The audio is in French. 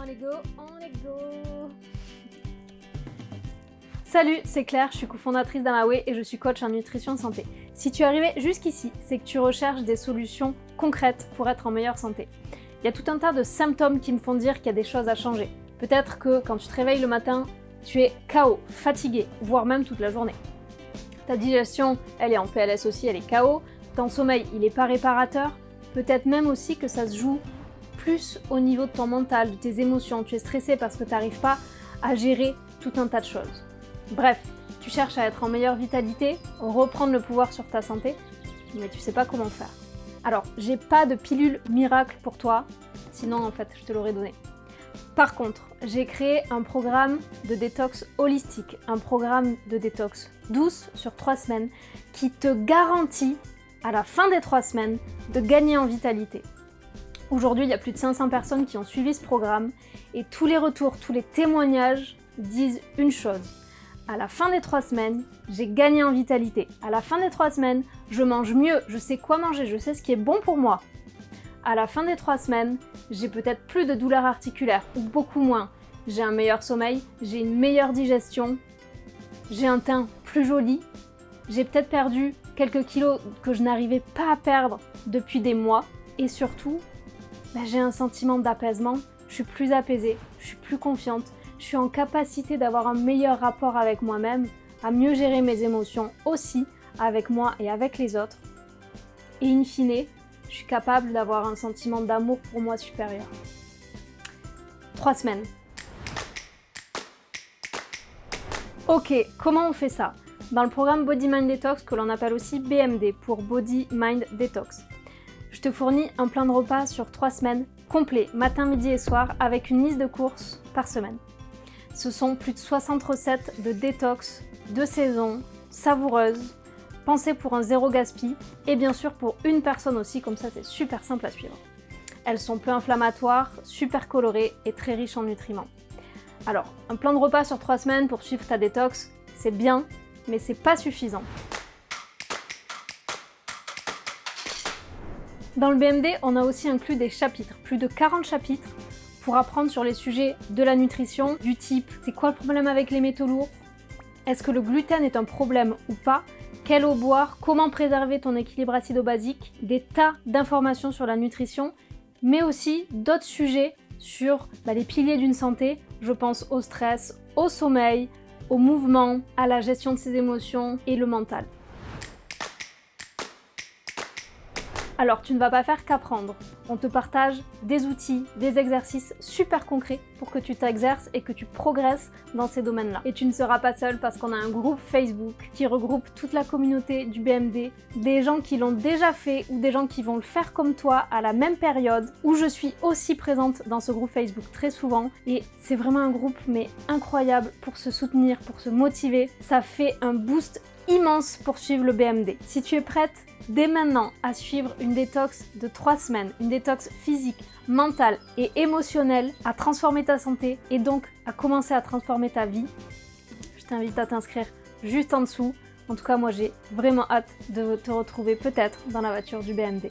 On les go, on les go. Salut, c'est Claire, je suis cofondatrice d'Amawe et je suis coach en nutrition santé. Si tu es arrivé jusqu'ici, c'est que tu recherches des solutions concrètes pour être en meilleure santé. Il y a tout un tas de symptômes qui me font dire qu'il y a des choses à changer. Peut-être que quand tu te réveilles le matin, tu es KO, fatigué, voire même toute la journée. Ta digestion, elle est en PLS aussi, elle est KO. Ton sommeil, il n'est pas réparateur. Peut-être même aussi que ça se joue plus au niveau de ton mental, de tes émotions. Tu es stressé parce que tu n'arrives pas à gérer tout un tas de choses. Bref, tu cherches à être en meilleure vitalité, reprendre le pouvoir sur ta santé, mais tu sais pas comment faire. Alors, j'ai pas de pilule miracle pour toi, sinon en fait je te l'aurais donné. Par contre, j'ai créé un programme de détox holistique, un programme de détox douce sur 3 semaines qui te garantit, à la fin des 3 semaines, de gagner en vitalité. Aujourd'hui, il y a plus de 500 personnes qui ont suivi ce programme et tous les retours, tous les témoignages disent une chose. À la fin des 3 semaines, j'ai gagné en vitalité. À la fin des 3 semaines, je mange mieux, je sais quoi manger, je sais ce qui est bon pour moi. À la fin des 3 semaines, j'ai peut-être plus de douleurs articulaires, ou beaucoup moins. J'ai un meilleur sommeil, j'ai une meilleure digestion, j'ai un teint plus joli, j'ai peut-être perdu quelques kilos que je n'arrivais pas à perdre depuis des mois, et surtout, j'ai un sentiment d'apaisement, je suis plus apaisée, je suis plus confiante, je suis en capacité d'avoir un meilleur rapport avec moi-même, à mieux gérer mes émotions aussi, avec moi et avec les autres. Et in fine, je suis capable d'avoir un sentiment d'amour pour moi supérieur. 3 semaines. Ok, comment on fait ça? Dans le programme Body Mind Detox, que l'on appelle aussi BMD pour Body Mind Detox, je te fournis un plan de repas sur 3 semaines, complet, matin, midi et soir, avec une liste de courses par semaine. Ce sont plus de 60 recettes de détox, de saison, savoureuses, pensées pour un zéro gaspille et bien sûr pour une personne aussi, comme ça c'est super simple à suivre. Elles sont peu inflammatoires, super colorées et très riches en nutriments. Alors, un plan de repas sur 3 semaines pour suivre ta détox, c'est bien, mais c'est pas suffisant. Dans le BMD, on a aussi inclus des chapitres, plus de 40 chapitres, pour apprendre sur les sujets de la nutrition, du type c'est quoi le problème avec les métaux lourds? Est-ce que le gluten est un problème ou pas? Quelle eau boire? Comment préserver ton équilibre acido-basique? Des tas d'informations sur la nutrition, mais aussi d'autres sujets sur les piliers d'une santé. Je pense au stress, au sommeil, au mouvement, à la gestion de ses émotions et le mental. Alors, tu ne vas pas faire qu'apprendre. On te partage des outils, des exercices super concrets pour que tu t'exerces et que tu progresses dans ces domaines-là. Et tu ne seras pas seul parce qu'on a un groupe Facebook qui regroupe toute la communauté du BMD, des gens qui l'ont déjà fait ou des gens qui vont le faire comme toi à la même période, où je suis aussi présente dans ce groupe Facebook très souvent. Et c'est vraiment un groupe mais incroyable pour se soutenir, pour se motiver. Ça fait un boost immense pour suivre le BMD. Si tu es prête dès maintenant à suivre une détox de 3 semaines, une détox physique, mentale et émotionnelle, à transformer ta santé et donc à commencer à transformer ta vie, je t'invite à t'inscrire juste en dessous. En tout cas, moi j'ai vraiment hâte de te retrouver peut-être dans la voiture du BMD.